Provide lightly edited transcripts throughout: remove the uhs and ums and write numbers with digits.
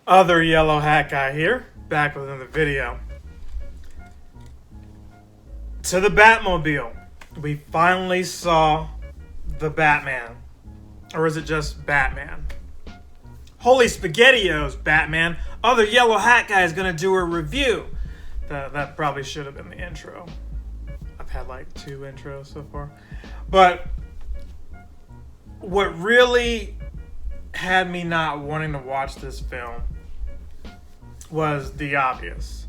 Other yellow hat guy here, back with another video. To the Batmobile. We finally saw the Batman. Or is it just Batman? Holy SpaghettiOs, Batman. Other yellow hat guy is going to do a review. That probably should have been the intro. I've had like 2 intros so far. But what really had me not wanting to watch this film was the obvious.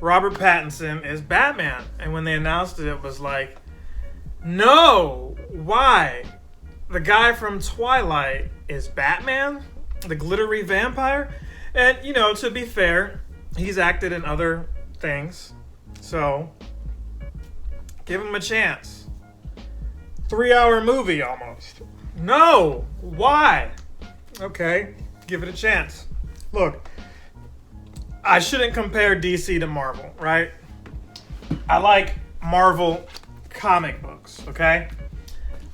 Robert Pattinson is Batman. And when they announced it, it was like, no, why? The guy from Twilight is Batman? The glittery vampire? And, you know, to be fair, he's acted in other things. So, give him a chance. 3-hour movie almost. No! Why? Okay, give it a chance. Look, I shouldn't compare DC to Marvel, right? I like Marvel comic books, okay?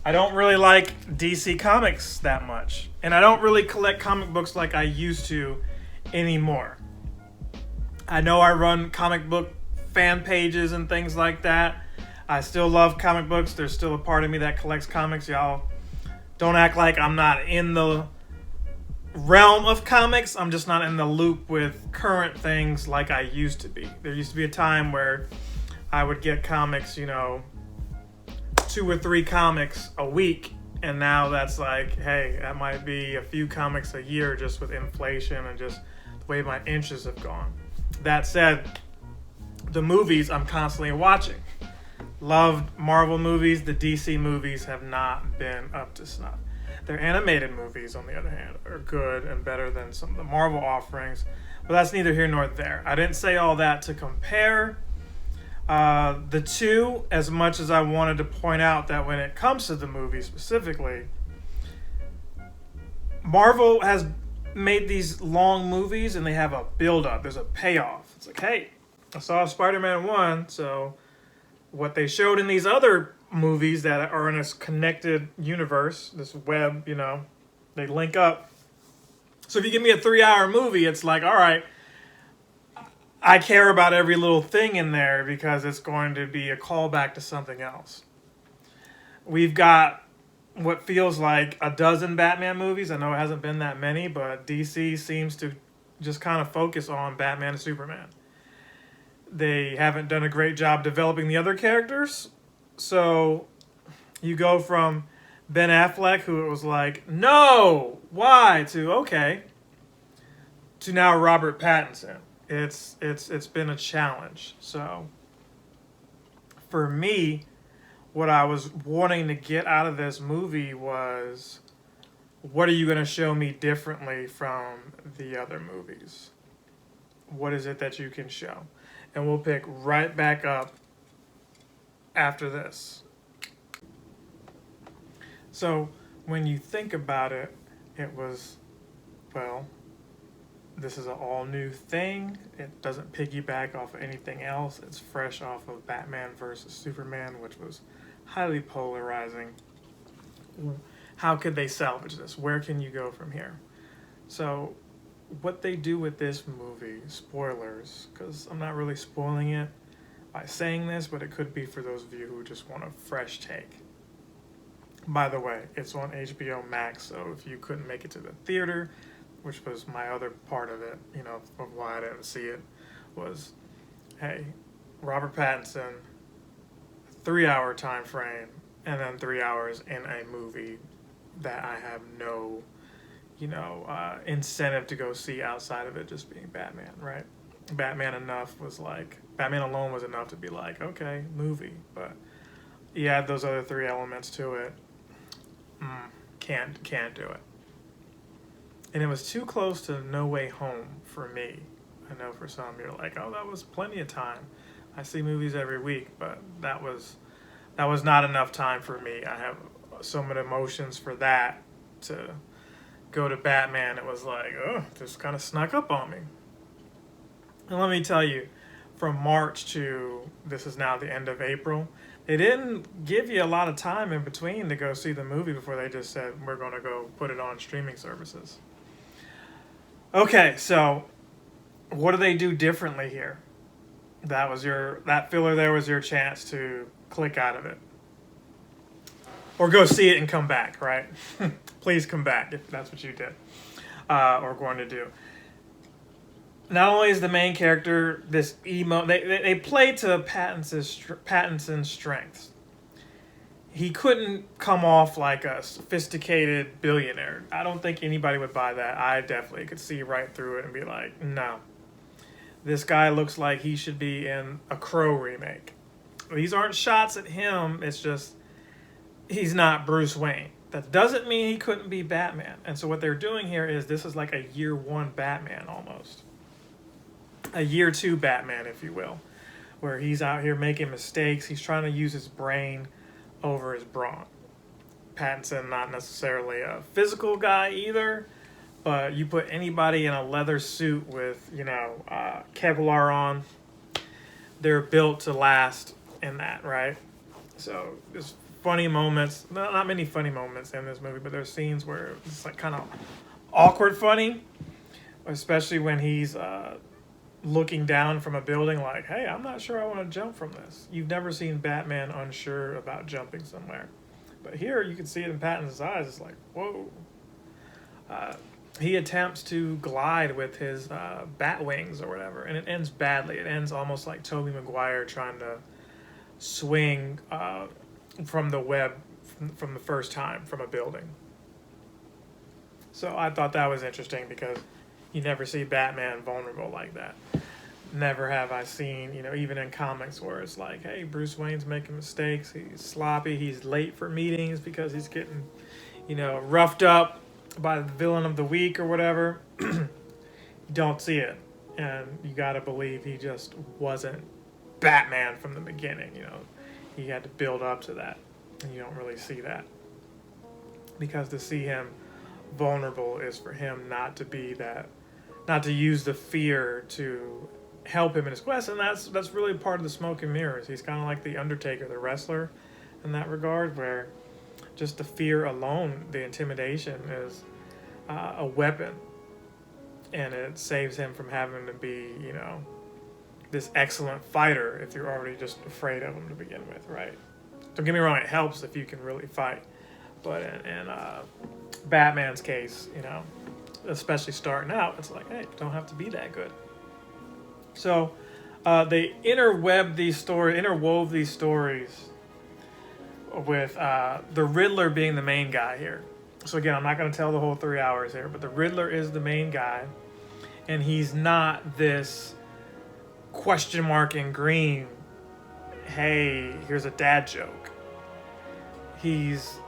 I don't really like DC comics that much. And I don't really collect comic books like I used to anymore. I know I run comic book fan pages and things like that. I still love comic books. There's still a part of me that collects comics. Y'all don't act like I'm not in the realm of comics. I'm just not in the loop with current things like I used to be. There used to be a time where I would get comics, 2 or 3 comics a week. And now that's like, hey, that might be a few comics a year just with inflation and just the way my interests have gone. That said, the movies I'm constantly watching. Loved Marvel movies. The DC movies have not been up to snuff. Their animated movies, on the other hand, are good and better than some of the Marvel offerings. But that's neither here nor there. I didn't say all that to compare the two, as much as I wanted to point out that when it comes to the movie specifically, Marvel has made these long movies and they have a build-up. There's a payoff. It's like, hey, I saw Spider-Man 1, so what they showed in these other movies that are in this connected universe, this web, they link up. So if you give me a 3-hour movie, it's like, all right, I care about every little thing in there because it's going to be a callback to something else. We've got what feels like a dozen Batman movies. I know it hasn't been that many, but DC seems to just kind of focus on Batman and Superman. They haven't done a great job developing the other characters. So you go from Ben Affleck, who it was like, no, why, to okay, to now Robert Pattinson. It's been a challenge. So for me, what I was wanting to get out of this movie was, what are you going to show me differently from the other movies? What is it that you can show? And we'll pick right back up after this. So when you think about it, it was, well, this is an all-new thing. It doesn't piggyback off of anything else. It's fresh off of Batman versus Superman, which was highly polarizing. How could they salvage this? Where can you go from here? So what they do with this movie, spoilers, because I'm not really spoiling it by saying this, but it could be for those of you who just want a fresh take. By the way, it's on HBO Max, so if you couldn't make it to the theater, which was my other part of it, of why I didn't see it, was, hey, Robert Pattinson, 3-hour time frame, and then 3 hours in a movie that I have no, incentive to go see outside of it just being Batman, right? Batman alone was enough to be like, okay, movie, but you add those other 3 elements to it, can't do it. And it was too close to No Way Home for me. I know for some you're like, oh, that was plenty of time. I see movies every week, but that was not enough time for me. I have so many emotions for that to go to Batman. It was like, oh, just kind of snuck up on me. And let me tell you, from March to this is now the end of April, they didn't give you a lot of time in between to go see the movie before they just said, we're going to go put it on streaming services. Okay, so what do they do differently here? That filler there was your chance to click out of it. Or go see it and come back, right? Please come back if that's what you did or going to do. Not only is the main character this emo, they play to Pattinson's strengths. He couldn't come off like a sophisticated billionaire. I don't think anybody would buy that. I definitely could see right through it and be like, no. This guy looks like he should be in a Crow remake. These aren't shots at him. It's just he's not Bruce Wayne. That doesn't mean he couldn't be Batman. And so what they're doing here is this is like a year one Batman almost. A year two Batman, if you will. Where he's out here making mistakes. He's trying to use his brain over his brawn. Pattinson, not necessarily a physical guy either, but you put anybody in a leather suit with, Kevlar on, they're built to last in that, right? So there's funny moments, not many funny moments in this movie, but there's scenes where it's like kind of awkward funny, especially when he's looking down from a building like, hey, I'm not sure I want to jump from this. You've never seen Batman unsure about jumping somewhere. But here you can see it in Pattinson's eyes. It's like, whoa. He attempts to glide with his bat wings or whatever, and it ends badly. It ends almost like Tobey Maguire trying to swing from the web from the first time from a building. So I thought that was interesting because you never see Batman vulnerable like that. Never have I seen, even in comics where it's like, hey, Bruce Wayne's making mistakes. He's sloppy. He's late for meetings because he's getting, roughed up by the villain of the week or whatever. You don't see it. And you got to believe he just wasn't Batman from the beginning. He had to build up to that. And you don't really see that. Because to see him vulnerable is for him not to be that, not to use the fear to help him in his quest, and that's really part of the smoke and mirrors. He's kind of like the Undertaker, the wrestler, in that regard, where just the fear alone, the intimidation, is a weapon, and it saves him from having to be, this excellent fighter if you're already just afraid of him to begin with, right? Don't get me wrong, it helps if you can really fight, but in Batman's case, especially starting out, it's like, hey, don't have to be that good. So they interwove these stories with the Riddler being the main guy here. So again, I'm not going to tell the whole 3 hours here, but the Riddler is the main guy, and he's not this question mark in green, hey, here's a dad joke. He's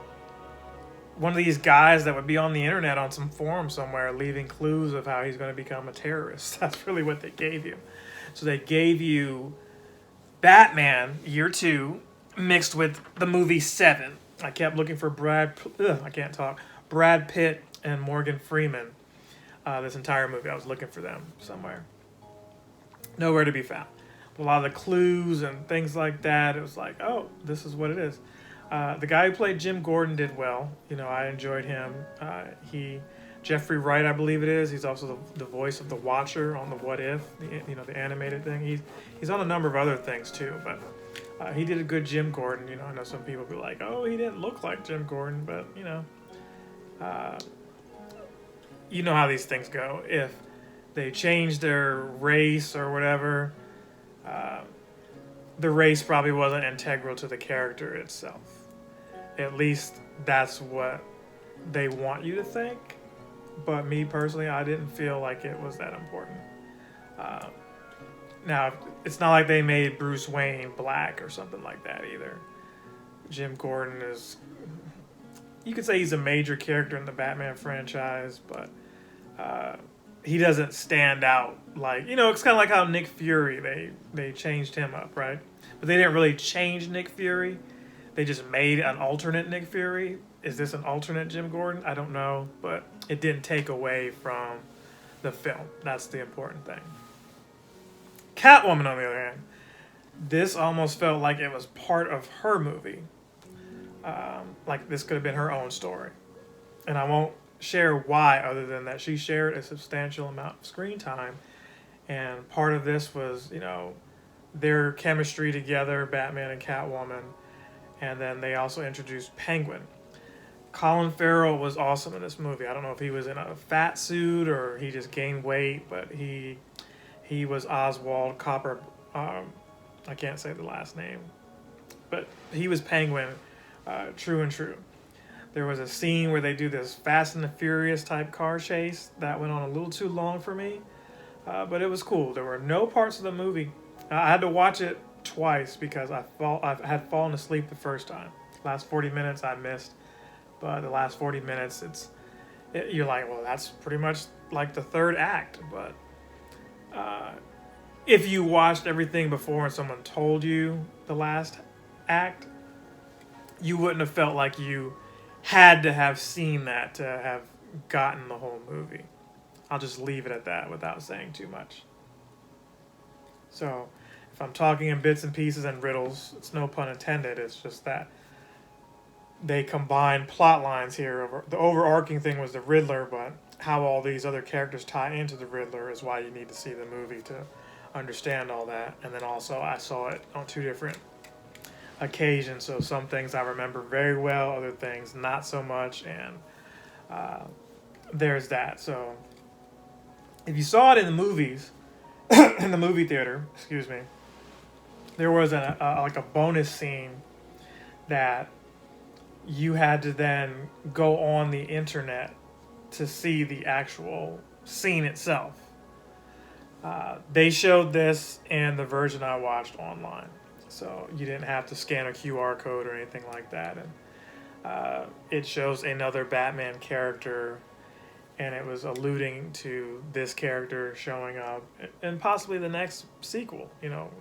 one of these guys that would be on the internet on some forum somewhere leaving clues of how he's going to become a terrorist. That's really what they gave you. So they gave you Batman Year 2 mixed with the movie Seven. I kept looking for Brad Pitt and Morgan Freeman this entire movie. I was looking for them somewhere. Nowhere to be found. A lot of the clues and things like that, it was like, oh, this is what it is. The guy who played Jim Gordon did well. I enjoyed him. Jeffrey Wright, I believe it is. He's also the voice of the Watcher on the What If, the animated thing. He's on a number of other things too, but he did a good Jim Gordon. I know some people be like, oh, he didn't look like Jim Gordon, but you know how these things go. If they change their race or whatever, the race probably wasn't integral to the character itself. At least that's what they want you to think. But me personally, I didn't feel like it was that important. Now, it's not like they made Bruce Wayne black or something like that either. Jim Gordon is, you could say he's a major character in the Batman franchise, but he doesn't stand out like, it's kind of like how Nick Fury, they changed him up, right? But they didn't really change Nick Fury. They just made an alternate Nick Fury. Is this an alternate Jim Gordon? I don't know, but it didn't take away from the film. That's the important thing. Catwoman, on the other hand, this almost felt like it was part of her movie. Like this could have been her own story. And I won't share why, other than that she shared a substantial amount of screen time. And part of this was, their chemistry together, Batman and Catwoman. And then they also introduced Penguin. Colin Farrell was awesome in this movie. I don't know if he was in a fat suit or he just gained weight, but he was Oswald Copper. I can't say the last name, but he was Penguin, true and true. There was a scene where they do this Fast and the Furious type car chase that went on a little too long for me, but it was cool. There were no parts of the movie. I had to watch it twice because I had fallen asleep the first time. Last 40 minutes I missed, but the last 40 minutes you're like, well, that's pretty much like the third act. But if you watched everything before and someone told you the last act, you wouldn't have felt like you had to have seen that to have gotten the whole movie. I'll just leave it at that without saying too much. So if I'm talking in bits and pieces and riddles, it's no pun intended. It's just that they combine plot lines here. The overarching thing was the Riddler, but how all these other characters tie into the Riddler is why you need to see the movie to understand all that. And then also I saw it on 2 different occasions, so some things I remember very well, other things not so much, and there's that. So if you saw it in the movies, in the movie theater, excuse me, there was like a bonus scene that you had to then go on the internet to see the actual scene itself. They showed this in the version I watched online, so you didn't have to scan a QR code or anything like that. And it shows another Batman character, and it was alluding to this character showing up and possibly the next sequel.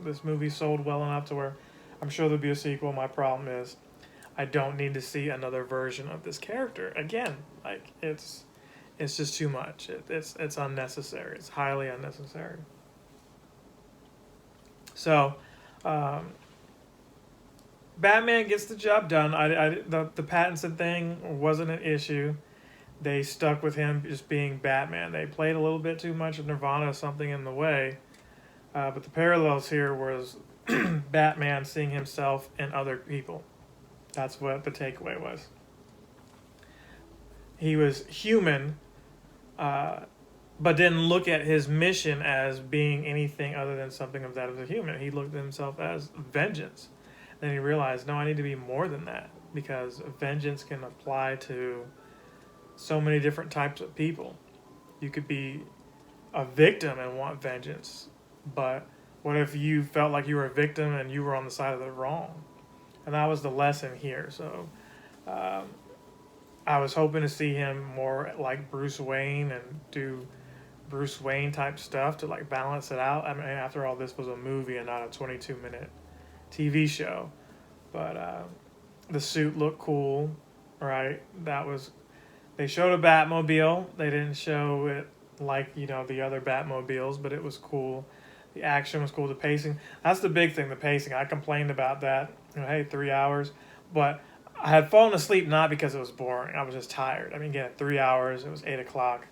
This movie sold well enough to where I'm sure there'll be a sequel. My problem is I don't need to see another version of this character again. Like, it's just too much. It's unnecessary. It's highly unnecessary. So Batman gets the job done. The Pattinson thing wasn't an issue. They stuck with him just being Batman. They played a little bit too much of Nirvana, Something in the Way. But the parallels here was Batman seeing himself in other people. That's what the takeaway was. He was human, but didn't look at his mission as being anything other than something of that of a human. He looked at himself as vengeance. Then he realized, no, I need to be more than that, because vengeance can apply to so many different types of people. You could be a victim and want vengeance, but what if you felt like you were a victim and you were on the side of the wrong? And that was the lesson here. So I was hoping to see him more like Bruce Wayne and do Bruce Wayne type stuff to like balance it out. I mean, after all, this was a movie and not a 22-minute TV show. But the suit looked cool, right? They showed a Batmobile. They didn't show it like, the other Batmobiles, but it was cool. The action was cool. The pacing, that's the big thing, the pacing. I complained about that. Hey, 3 hours. But I had fallen asleep not because it was boring. I was just tired. I mean, again, 3 hours. It was 8 o'clock.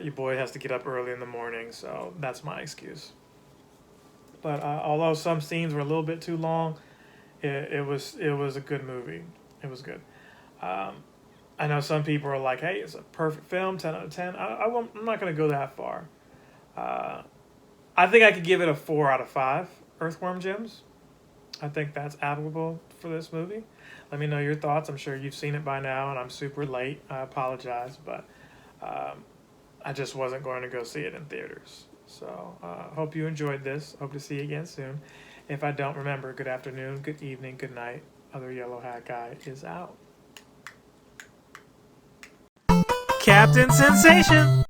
Your boy has to get up early in the morning, so that's my excuse. But although some scenes were a little bit too long, it was a good movie. It was good. I know some people are like, hey, it's a perfect film, 10 out of 10. I'm not going to go that far. I think I could give it a 4 out of 5 Earthworm Jims. I think that's applicable for this movie. Let me know your thoughts. I'm sure you've seen it by now, and I'm super late. I apologize, but I just wasn't going to go see it in theaters. So hope you enjoyed this. Hope to see you again soon. If I don't, remember, good afternoon, good evening, good night. Other Yellow Hat Guy is out. Captain Sensation!